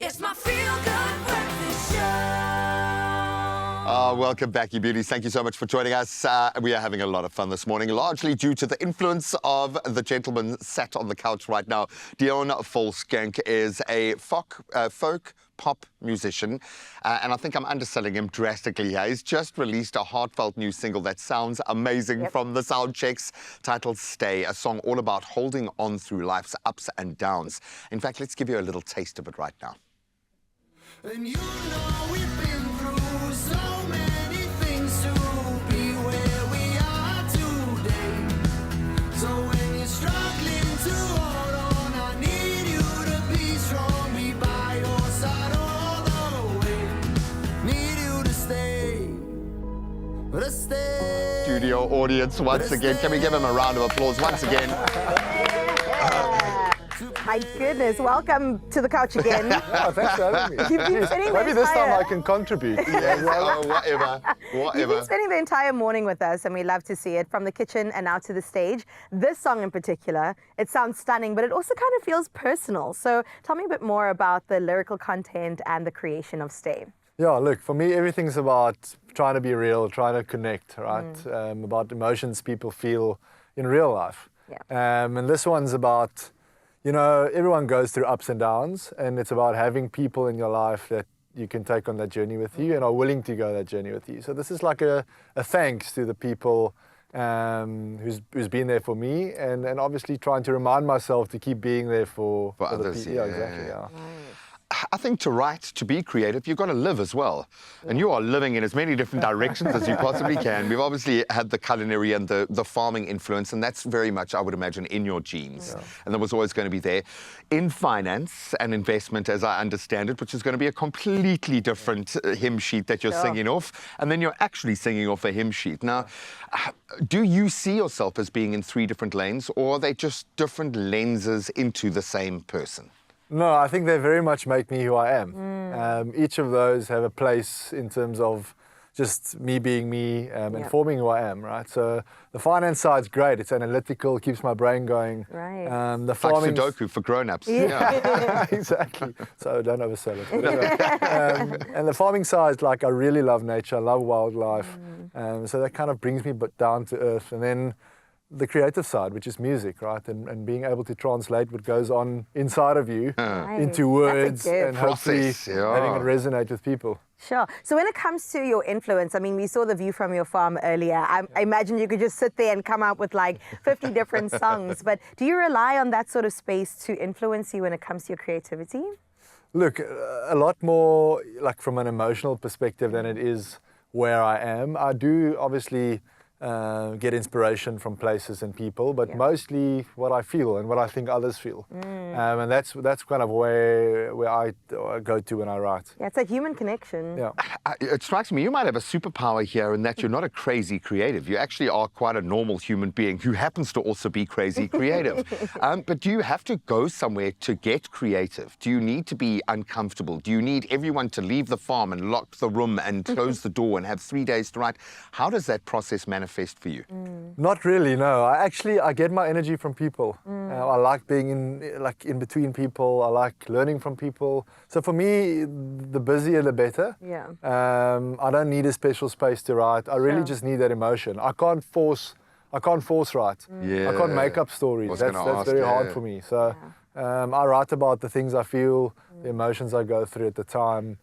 It's my feel-good breakfast show. Welcome back, you beauties. Thank you so much for joining us. We are having a lot of fun this morning, largely due to the influence of the gentleman sat on the couch right now. Deon Volschenk is a folk pop musician, and I think I'm underselling him drastically here. He's just released a heartfelt new single that sounds amazing from the sound checks, titled Stay, a song all about holding on through life's ups and downs. In fact, let's give you a little taste of it right now. And you know we've been through so many things to be where we are today. So when you're struggling to hold on, I need you to be strong, be by your side all the way. Need you to stay, to stay. Studio audience once again. Can we give him a round of applause once again? My goodness, welcome to the couch again. Oh, thanks for having me. You've been spending Maybe the this time entire... I can contribute. Yes, oh, whatever. You've been spending the entire morning with us, and we love to see it, from the kitchen and out to the stage. This song in particular, it sounds stunning, but it also kind of feels personal. So tell me a bit more about the lyrical content and the creation of Stay. Yeah, look, for me, everything's about trying to be real, trying to connect, right? About emotions people feel in real life. Yeah. And this one's about, you know, everyone goes through ups and downs, and it's about having people in your life that you can take on that journey with you and are willing to go that journey with you. So this is like a thanks to the people who's been there for me, and obviously trying to remind myself to keep being there for others. The people. Yeah, exactly. Yeah. I think to write, to be creative, you've got to live as well. And you are living in as many different directions as you possibly can. We've obviously had the culinary and the farming influence, and that's very much, I would imagine, in your genes. Yeah. And that was always going to be there. In finance and investment, as I understand it, which is going to be a completely different hymn sheet that you're singing off, and then you're actually singing off a hymn sheet. Now, do you see yourself as being in three different lanes, or are they just different lenses into the same person? No, I think they very much make me who I am. Each of those have a place in terms of just me being me and forming who I am, right? So the finance side's great. It's analytical, keeps my brain going. Right. The It's like Sudoku for grown-ups. Yeah. Exactly. So don't oversell it. And the farming side, like, I really love nature. I love wildlife. So that kind of brings me down to earth. And then the creative side, which is music, right? And being able to translate what goes on inside of you into words and hopefully having it resonate with people. Sure. So when it comes to your influence, I mean, we saw the view from your farm earlier. I imagine you could just sit there and come up with like 50 different songs. But do you rely on that sort of space to influence you when it comes to your creativity? Look, a lot more like from an emotional perspective than it is where I am. I do obviously get inspiration from places and people, but mostly what I feel and what I think others feel. And that's kind of where I go to when I write. Yeah, it's a human connection. Yeah. It strikes me you might have a superpower here in that you're not a crazy creative. You actually are quite a normal human being who happens to also be crazy creative. But do you have to go somewhere to get creative? Do you need to be uncomfortable? Do you need everyone to leave the farm and lock the room and close the door and have 3 days to write? How does that process manifest for you? Not really, no. I get my energy from people. I like being in between people. I like learning from people. So for me, the busier the better. Yeah. I don't need a special space to write. I really just need that emotion. I can't force write. I can't make up stories. That's very hard for me. So I write about the things I feel, the emotions I go through at the time.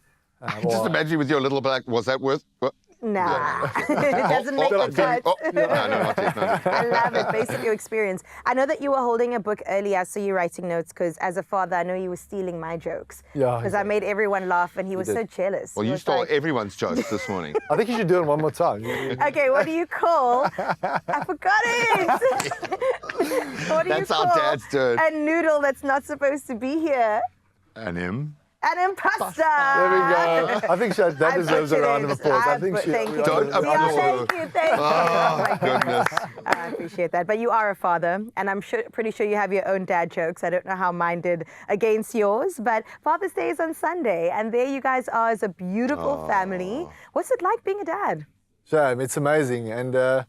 Just imagine with your little black, was that worth? What? Nah, it doesn't make the cut. No, not yet, no. I love it, based on your experience. I know that you were holding a book earlier, so you're writing notes, because as a father, I know you were stealing my jokes. Yeah. Because I made everyone laugh, and he was so jealous. Well, you stole everyone's jokes this morning. I think you should do it one more time. Okay, what do you call? I forgot it. What do That's you call how dads do it. a noodle that's not supposed to be here? And him? An impasta. There we go. I think that deserves a round of applause. Thank you. Don't applaud. Thank you. Oh, my goodness. I appreciate that. But you are a father, and I'm pretty sure you have your own dad jokes. I don't know how mine did against yours, but Father's Day is on Sunday, and there you guys are as a beautiful family. What's it like being a dad? Shame, it's amazing, and you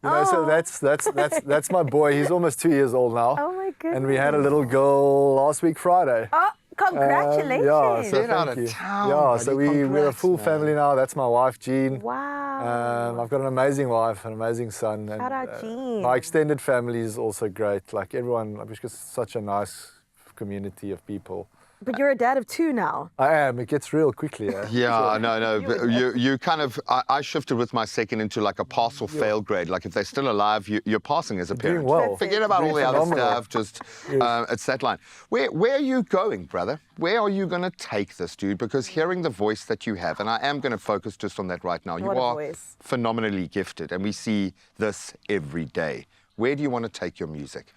know, so that's my boy. He's almost 2 years old now. Oh my goodness. And we had a little girl last week Friday. Oh, Congratulations. Yeah, so Get out thank of you. town, Yeah, so buddy. we're a Congrats, full man. family now. That's my wife, Jean. Wow. I've got an amazing wife, an amazing son. Shout out, Jean. My extended family is also great. Like everyone, I've got such a nice community of people. But you're a dad of 2 now. I am. It gets real quickly. Yeah, no. But you kind of, I shifted with my second into like a pass or fail grade. Like if they're still alive, you're passing as a doing parent. well. Forget about all Doing the other phenomenal. stuff. Just it's that line. Where are you going, brother? Where are you going to take this, dude? Because hearing the voice that you have, and I am going to focus just on that right now. You What a are voice. phenomenally gifted, and we see this every day. Where do you want to take your music?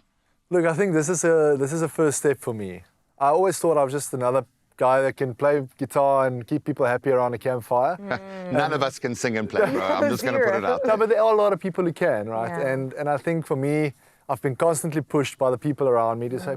Look, I think this is a first step for me. I always thought I was just another guy that can play guitar and keep people happy around a campfire. None of us can sing and play, bro. I'm just going to put it out there. No, but there are a lot of people who can, right? Yeah. And I think for me, I've been constantly pushed by the people around me to say,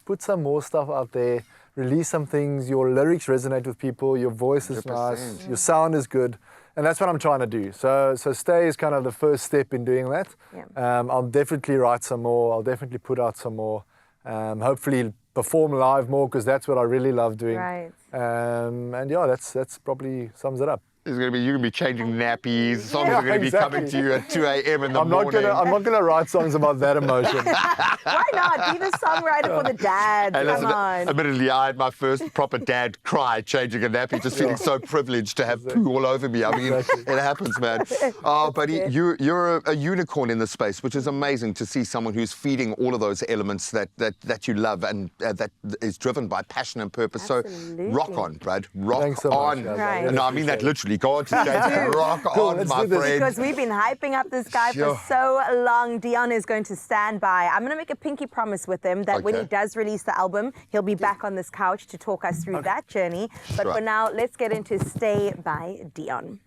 put some more stuff out there, release some things. Your lyrics resonate with people. Your voice is 100%. nice. Your sound is good. And that's what I'm trying to do. So Stay is kind of the first step in doing that. Yeah. I'll definitely write some more. I'll definitely put out some more. Hopefully perform live more, because that's what I really love doing. Right. And yeah, that's probably sums it up. You're going to be changing nappies. Songs Yeah, are going to be exactly. coming to you at 2 a.m. in the I'm not morning. gonna write songs about that emotion. Why not? Be the songwriter for the dads. And Come listen, on. admittedly, I had my first proper dad cry changing a nappy, just feeling so privileged to have poo all over me. I mean, it happens, man. Oh, buddy, you're a unicorn in this space, which is amazing to see someone who's feeding all of those elements that you love and that is driven by passion and purpose. Absolutely. So rock on, Brad. Rock Thanks so much, on. guys. Right. And no, I mean that literally. Go on to stage and rock on, let's my do this. friend. Because we've been hyping up this guy Sure. for so long. Deon is going to stand by. I'm going to make a pinky promise with him that when he Okay. does release the album, he'll be back on this couch to talk us through that journey. But Sure. for now, let's get into Stay by Deon.